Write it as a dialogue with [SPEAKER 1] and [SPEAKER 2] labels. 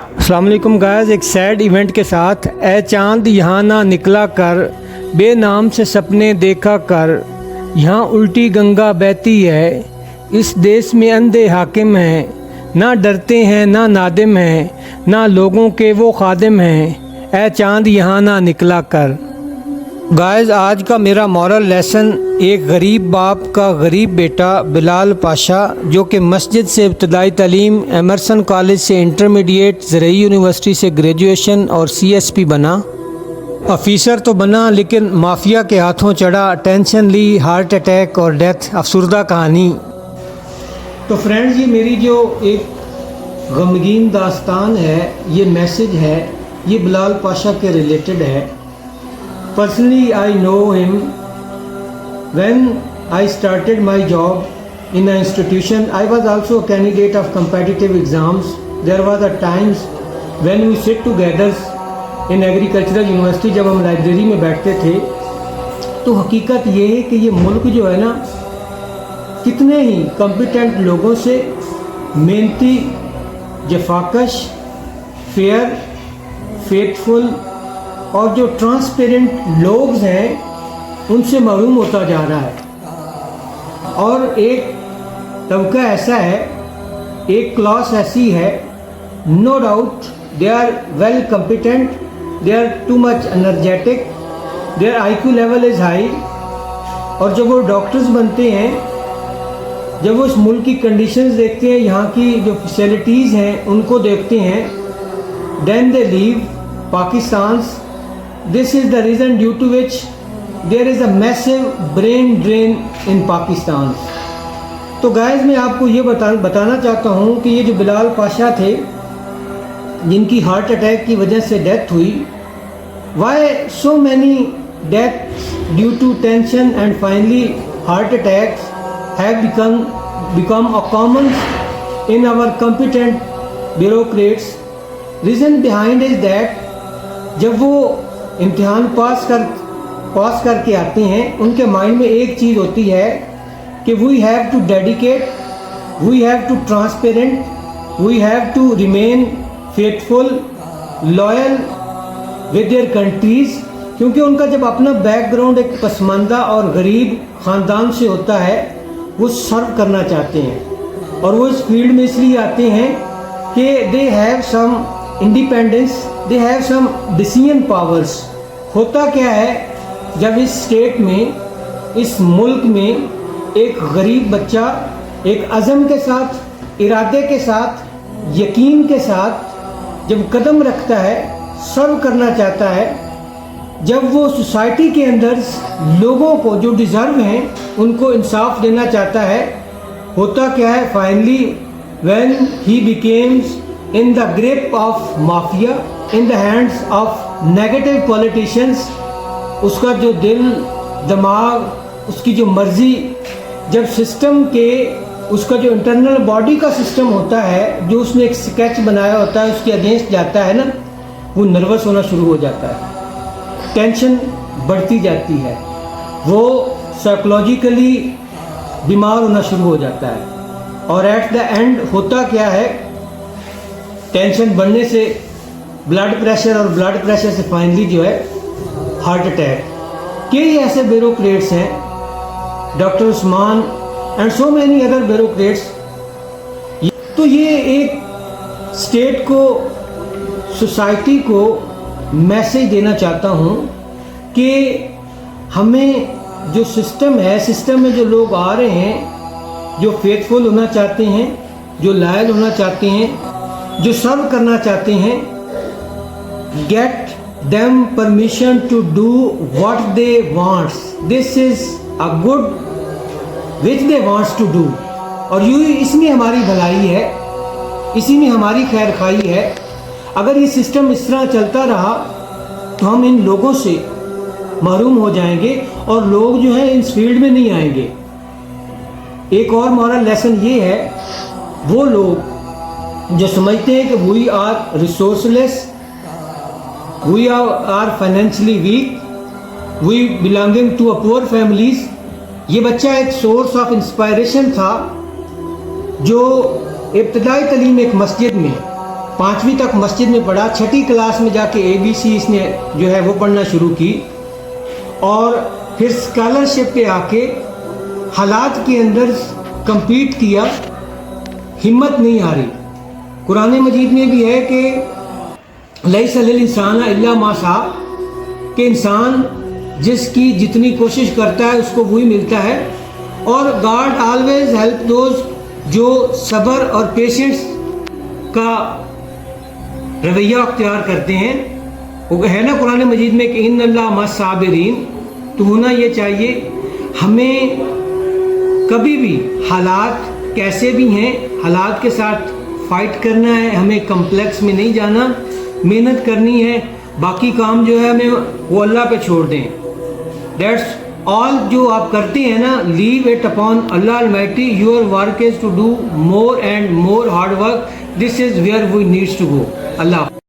[SPEAKER 1] السلام علیکم گائز، ایک سیڈ ایونٹ کے ساتھ اے چاند یہاں نہ نکلا کر، بے نام سے سپنے دیکھا کر، یہاں الٹی گنگا بہتی ہے، اس دیس میں اندھے حاکم ہیں، نہ ڈرتے ہیں نہ نادم ہیں، نہ لوگوں کے وہ خادم ہیں، اے چاند یہاں نہ نکلا کر۔ گائز، آج کا میرا مورل لیسن ایک غریب باپ کا غریب بیٹا بلال پاشا، جو کہ مسجد سے ابتدائی تعلیم، ایمرسن کالج سے انٹرمیڈیٹ، زرعی یونیورسٹی سے گریجویشن اور CSP بنا، آفیسر تو بنا لیکن مافیا کے ہاتھوں چڑھا، ٹینشن لی، ہارٹ اٹیک اور ڈیتھ، افسردہ کہانی۔ تو فرینڈز، یہ میری جو ایک غمگین داستان ہے، یہ میسج ہے، یہ بلال پاشا کے ریلیٹڈ ہے۔ Personally, I know him. When I started my job in an institution, I was also a candidate of competitive exams. There was a times when we sit together in agricultural university, جب ہم library میں بیٹھتے تھے، تو حقیقت یہ ہے کہ یہ ملک جو ہے نا، کتنے ہی کمپیٹنٹ لوگوں سے محنتی، جفاکش، فیئر، فیتھفل اور جو ٹرانسپیرنٹ لوگ ہیں ان سے محروم ہوتا جا رہا ہے۔ اور ایک طبقہ ایسا ہے، ایک کلاس ایسی ہے، no doubt they are well competent, they are too much energetic, their IQ level is high, اور جب وہ ڈاکٹرز بنتے ہیں، جب وہ اس ملک کی کنڈیشنز دیکھتے ہیں، یہاں کی جو فیسلٹیز ہیں ان کو دیکھتے ہیں، دین دے لیو پاکستان's. This is the reason due to which there is a massive brain drain in Pakistan. تو گائز، میں آپ کو یہ بتانا چاہتا ہوں کہ یہ جو بلال پاشا تھے، جن کی ہارٹ اٹیک کی وجہ سے ڈیتھ ہوئی، why so many deaths due to tension and finally heart attacks have become a common in our competent bureaucrats. Reason behind is that جب وہ امتحان پاس کر کے آتے ہیں، ان کے مائنڈ میں ایک چیز ہوتی ہے کہ we have to dedicate, we have to transparent, we have to remain faithful, loyal with their countries, کیونکہ ان کا جب اپنا بیک گراؤنڈ ایک پسماندہ اور غریب خاندان سے ہوتا ہے، وہ سرو کرنا چاہتے ہیں، اور وہ اس فیلڈ میں اس لیے آتے ہیں کہ they have some independence, they have some decision powers. ہوتا کیا ہے، جب اس اسٹیٹ میں، اس ملک میں ایک غریب بچہ ایک عزم کے ساتھ، ارادے کے ساتھ، یقین کے ساتھ جب قدم رکھتا ہے، سرو کرنا چاہتا ہے، جب وہ سوسائٹی کے اندر لوگوں کو جو ڈیزرو ہیں ان کو انصاف دینا چاہتا ہے، ہوتا کیا ہے، finally when he becomes in the grip of mafia, in the hands of negative politicians، اس کا جو دل، دماغ، اس کی جو مرضی، جب سسٹم کے، اس کا جو انٹرنل باڈی کا سسٹم ہوتا ہے، جو اس نے ایک سکیچ بنایا ہوتا ہے، اس کے اگینسٹ جاتا ہے نا، وہ نروس ہونا شروع ہو جاتا ہے، ٹینشن بڑھتی جاتی ہے، وہ سائیکولوجیکلی بیمار ہونا شروع ہو جاتا ہے، اور ایٹ دا اینڈ ہوتا کیا ہے، ٹینشن بڑھنے سے بلڈ پریشر، اور بلڈ پریشر سے فائنلی جو ہے ہارٹ اٹیک۔ کئی ایسے بیوروکریٹس ہیں، doctor Usman and so many other bureaucrats. تو یہ ایک اسٹیٹ کو، سوسائٹی کو میسج دینا چاہتا ہوں کہ ہمیں جو سسٹم ہے، سسٹم میں جو لوگ آ رہے ہیں، جو فیتھفل ہونا چاہتے ہیں، جو لائل ہونا چاہتے ہیں، جو سرو کرنا چاہتے ہیں، get them permission to do what they want. This is a good which they wants to do. اور اس میں ہماری بھلائی ہے، اسی میں ہماری خیر خواہی ہے۔ اگر یہ سسٹم اس طرح چلتا رہا تو ہم ان لوگوں سے محروم ہو جائیں گے، اور لوگ جو ہیں اس فیلڈ میں نہیں آئیں گے۔ ایک اور مورل لیسن یہ ہے، وہ لوگ جو سمجھتے ہیں کہ we are resourceless, we are financially weak, we belonging to a poor families. یہ بچہ ایک سورس آف انسپائریشن تھا، جو ابتدائی تعلیم ایک مسجد میں، 5ویں تک مسجد میں پڑھا، 6ٹھی کلاس میں جا کے ABC اس نے جو ہے وہ پڑھنا شروع کی، اور پھر اسکالرشپ پہ آ کے حالات کے اندر کمپیٹ کیا، ہمت نہیں ہاری۔ قرآن مجید میں بھی ہے کہ لیس للانسان الا ما سعی، کہ انسان جس کی جتنی کوشش کرتا ہے اس کو وہی ملتا ہے، اور گاڈ آلویز ہیلپ دوز جو صبر اور پیشنس کا رویہ اختیار کرتے ہیں۔ وہ ہے نا قرآن مجید میں کہ ان اللہ مع الصابرین، تو ہونا یہ چاہیے ہمیں کبھی بھی حالات کیسے بھی ہیں حالات کے ساتھ فائٹ کرنا ہے، ہمیں کمپلیکس میں نہیں جانا، محنت کرنی ہے، باقی کام جو ہے ہمیں وہ اللہ پہ چھوڑ دیں۔ دیٹس آل جو آپ کرتے ہیں نا، leave it upon Allah ultimately, your work is to do more and more hard work, this is where we needs to go. Allah